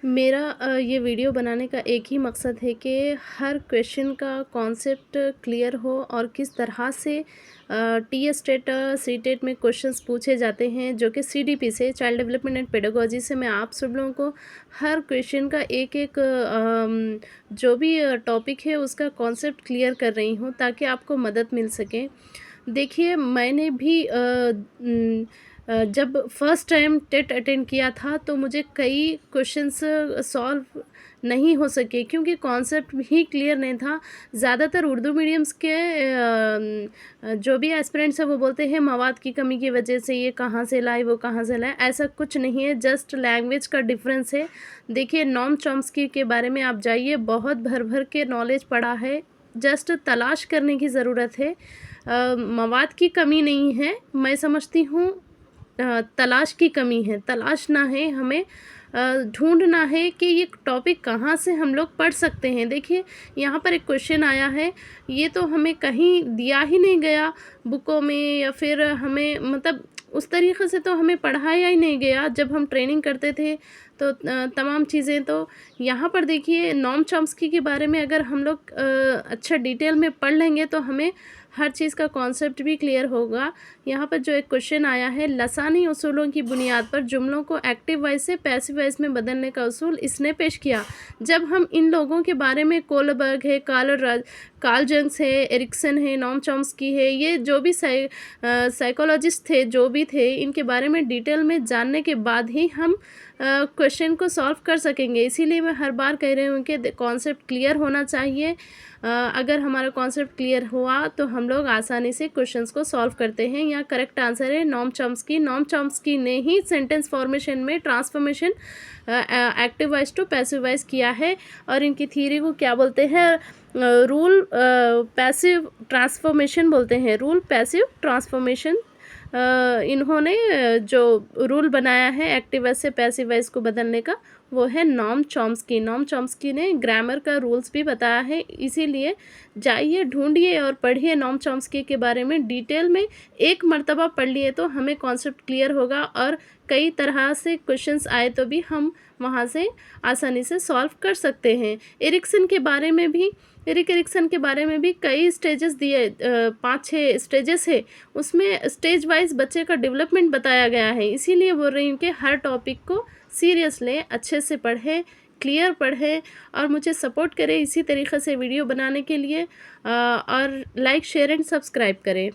मेरा ये वीडियो बनाने का एक ही मकसद है कि हर क्वेश्चन का कॉन्सेप्ट क्लियर हो और किस तरह से टी स्टेट सी टेट में क्वेश्चंस पूछे जाते हैं जो कि सीडीपी से चाइल्ड डेवलपमेंट एंड पेडागोजी से मैं आप सब लोगों को हर क्वेश्चन का एक एक जो भी टॉपिक है उसका कॉन्सेप्ट क्लियर कर रही हूँ ताकि आपको मदद मिल सके। देखिए मैंने भी जब फर्स्ट टाइम टेट अटेंड किया था तो मुझे कई क्वेश्चंस सॉल्व नहीं हो सके क्योंकि कॉन्सेप्ट ही क्लियर नहीं था। ज़्यादातर उर्दू मीडियम्स के जो भी एस्पिरेंट्स हैं वो बोलते हैं मवाद की कमी की वजह से ये कहाँ से लाए वो कहाँ से लाए, ऐसा कुछ नहीं है, जस्ट लैंग्वेज का डिफरेंस है। देखिए नॉम चॉम्स्की के बारे में आप जाइए, बहुत भर भर के नॉलेज पड़ा है, जस्ट तलाश करने की ज़रूरत है। मवाद की कमी नहीं है, मैं समझती हूँ तलाश की कमी है। तलाश ना है, हमें ढूंढना है कि ये टॉपिक कहाँ से हम लोग पढ़ सकते हैं। देखिए यहाँ पर एक क्वेश्चन आया है, ये तो हमें कहीं दिया ही नहीं गया बुकों में या फिर हमें मतलब उस तरीक़े से तो हमें पढ़ाया ही नहीं गया जब हम ट्रेनिंग करते थे। तो तमाम चीज़ें तो यहाँ पर देखिए नॉम चॉम्स्की के बारे में अगर हम लोग अच्छा डिटेल में पढ़ लेंगे तो हमें हर चीज़ का कॉन्सेप्ट भी क्लियर होगा। यहाँ पर जो एक क्वेश्चन आया है, लसानी उसूलों की बुनियाद पर जुमलों को एक्टिव वॉइस से पैसिव वॉइस में बदलने का उसूल इसने पेश किया। जब हम इन लोगों के बारे में कोलबर्ग है, कार्ल जंग्स है, एरिक्सन है, नॉम चॉम्स्की है, ये जो भी साइकोलॉजिस्ट थे जो भी थे, इनके बारे में डिटेल में जानने के बाद ही हम क्वेश्चन को सॉल्व कर सकेंगे। इसीलिए मैं हर बार कह रही हूँ कि कॉन्सेप्ट क्लियर होना चाहिए। अगर हमारा कॉन्सेप्ट क्लियर हुआ तो हम लोग आसानी से क्वेश्चंस को सॉल्व करते हैं। यहाँ करेक्ट आंसर है नॉम चॉम्स्की। नॉम चॉम्स्की ने ही सेंटेंस फॉर्मेशन में transformation active voice to passive voice किया है और इनकी थ्योरी को क्या बोलते हैं, रूल पैसिव ट्रांसफॉर्मेशन बोलते हैं, रूल पैसिव ट्रांसफॉर्मेशन। इन्होंने जो रूल बनाया है एक्टिव वॉइस से पैसिव वॉइस को बदलने का वो है नॉम चॉम्स्की। नॉम चॉम्स्की ने ग्रामर का रूल्स भी बताया है, इसीलिए जाइए ढूंढिए और पढ़िए नॉम चॉम्स्की के बारे में डिटेल में। एक मर्तबा पढ़ लिए तो हमें कॉन्सेप्ट क्लियर होगा और कई तरह से क्वेश्चंस आए तो भी हम वहाँ से आसानी से सॉल्व कर सकते हैं। एरिक्सन के बारे में भी एरिक्सन के बारे में भी कई स्टेजेस दिए, 5-6 स्टेजेस है, उसमें स्टेज वाइज बच्चे का डेवलपमेंट बताया गया है। इसीलिए बोल रही हूँ कि हर टॉपिक को सीरियस लें, अच्छे से पढ़ें, क्लियर पढ़ें और मुझे सपोर्ट करें इसी तरीक़े से वीडियो बनाने के लिए और लाइक शेयर एंड सब्सक्राइब करें।